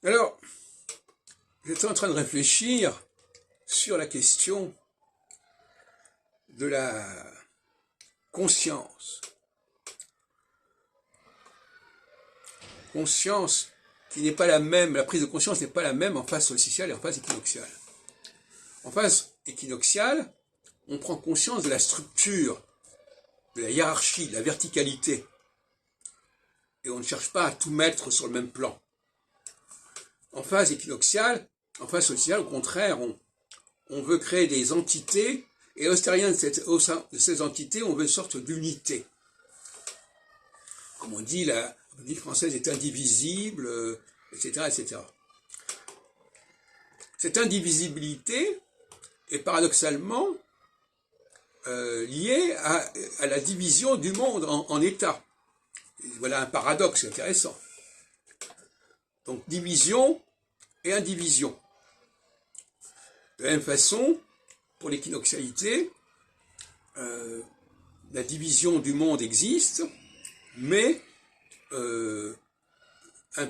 Alors, j'étais en train de réfléchir sur la question de la conscience. Conscience qui n'est pas la même, la prise de conscience n'est pas la même en phase solsticiale et en phase équinoxiale. En phase équinoxiale, on prend conscience de la structure, de la hiérarchie, de la verticalité. Et on ne cherche pas à tout mettre sur le même plan. En phase équinoxiale, en phase solsticiale, au contraire, on veut créer des entités, et au sein de ces entités, on veut une sorte d'unité. Comme on dit, la République française est indivisible, etc., etc. Cette indivisibilité est paradoxalement liée à la division du monde en États. Et voilà un paradoxe intéressant. Donc division et indivision. De la même façon, pour l'équinoxialité, la division du monde existe, mais un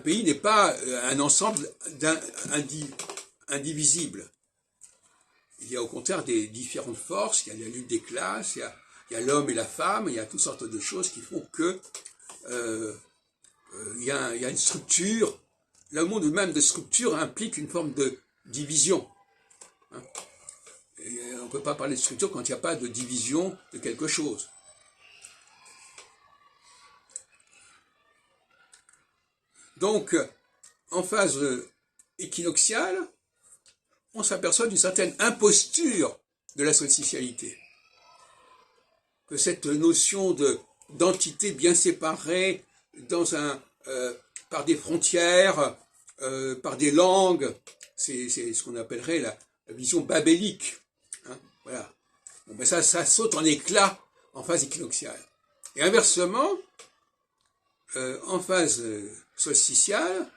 pays n'est pas un ensemble indivisible. Il y a au contraire des différentes forces, il y a la lutte des classes, il y a l'homme et la femme, il y a toutes sortes de choses qui font que il y a une structure. Le monde même de structure implique une forme de division. Hein. On ne peut pas parler de structure quand il n'y a pas de division de quelque chose. Donc, en phase équinoxiale, on s'aperçoit d'une certaine imposture de la solsticialité. Que cette notion d'entité bien séparée par des frontières, par des langues, c'est ce qu'on appellerait la vision babélique. Hein, voilà. Bon, ben ça saute en éclats en phase équinoxiale. Et inversement, en phase solsticiale,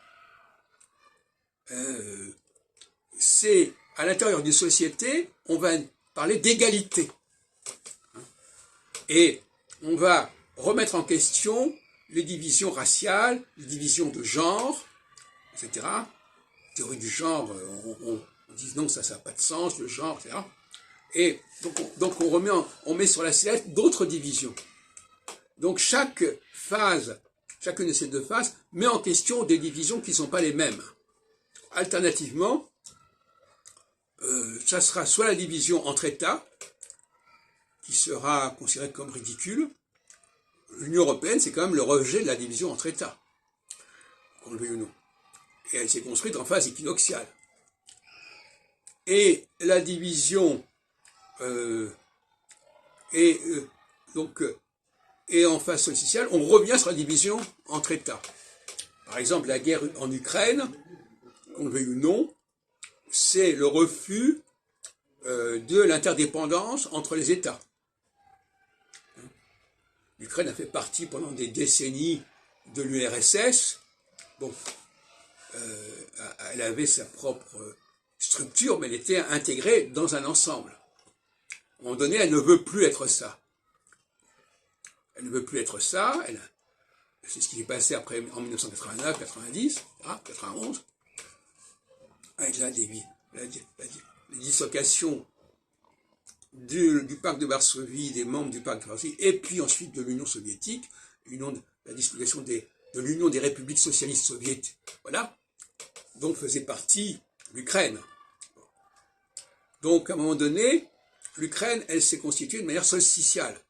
c'est à l'intérieur d'une société, on va parler d'égalité. Hein, et on va remettre en question les divisions raciales, les divisions de genre, etc. Théorie du genre, on dit non, ça n'a pas de sens, le genre, etc. Et donc on met sur la sellette d'autres divisions. Donc chaque phase, chacune de ces deux phases, met en question des divisions qui ne sont pas les mêmes. Alternativement, ça sera soit la division entre États, qui sera considérée comme ridicule. L'Union européenne, c'est quand même le rejet de la division entre États, qu'on le veuille ou non. Et elle s'est construite en phase équinoxiale. Et la division et en phase solsticiale, on revient sur la division entre États. Par exemple, la guerre en Ukraine, qu'on le veuille ou non, c'est le refus de l'interdépendance entre les États. L'Ukraine a fait partie pendant des décennies de l'URSS. Bon, elle avait sa propre structure, mais elle était intégrée dans un ensemble. À un moment donné, elle ne veut plus être ça. Elle ne veut plus être ça. C'est ce qui s'est passé après en 1989, 90, 91, avec la dislocation du pacte de Varsovie, des membres du pacte de Varsovie, et puis ensuite de l'Union soviétique, la dislocation de l'Union des républiques socialistes soviétiques, voilà, dont faisait partie l'Ukraine. Donc, à un moment donné, l'Ukraine, elle s'est constituée de manière solsticiale.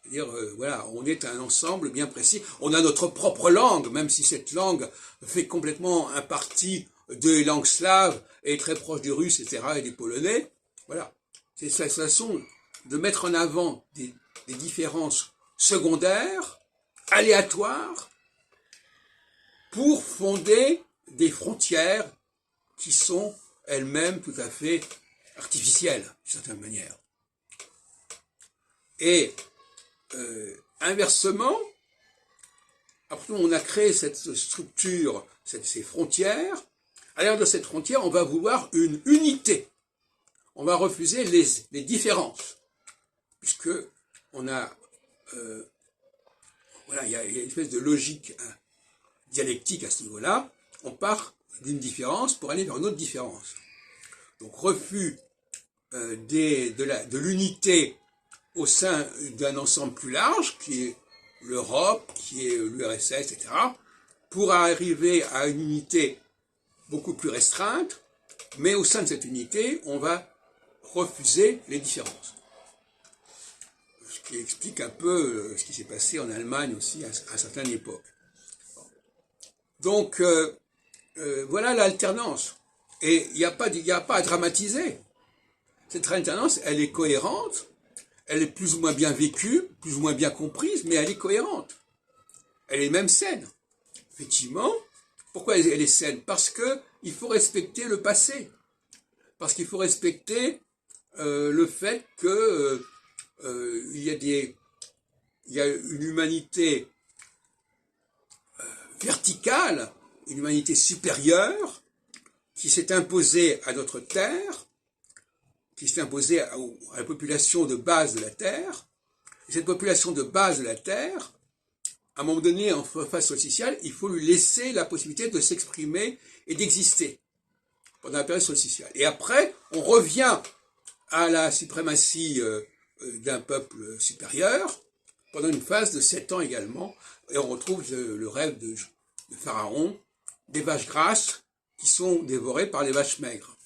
C'est-à-dire, voilà, on est un ensemble bien précis. On a notre propre langue, même si cette langue fait complètement un parti des langues slaves et très proche du russe, etc., et des polonais. Voilà. C'est cette façon de mettre en avant des différences secondaires, aléatoires, pour fonder des frontières qui sont elles-mêmes tout à fait artificielles, d'une certaine manière. Et inversement, après on a créé cette structure, ces frontières, à l'intérieur de cette frontière, on va vouloir une unité. On va refuser les différences, puisque on a, voilà, il y a une espèce de logique dialectique à ce niveau-là. On part d'une différence pour aller vers une autre différence. Donc refus de l'unité au sein d'un ensemble plus large, qui est l'Europe, qui est l'URSS, etc., pour arriver à une unité beaucoup plus restreinte, mais au sein de cette unité, on va refuser les différences. Ce qui explique un peu ce qui s'est passé en Allemagne aussi à certaines époques. Donc, voilà l'alternance. Et il n'y a pas à dramatiser. Cette alternance, elle est cohérente, elle est plus ou moins bien vécue, plus ou moins bien comprise, mais elle est cohérente. Elle est même saine. Effectivement, pourquoi elle est saine? Parce qu'il faut respecter le passé. Parce qu'il faut respecter le fait que il y a une humanité verticale, une humanité supérieure, qui s'est imposée à notre terre, qui s'est imposée à la population de base de la terre. Et cette population de base de la terre, à un moment donné, en phase solsticiale, il faut lui laisser la possibilité de s'exprimer et d'exister pendant la période solsticiale. Et après, on revient à la suprématie d'un peuple supérieur pendant une phase de 7 ans également. Et on retrouve le rêve de Pharaon, des vaches grasses qui sont dévorées par les vaches maigres.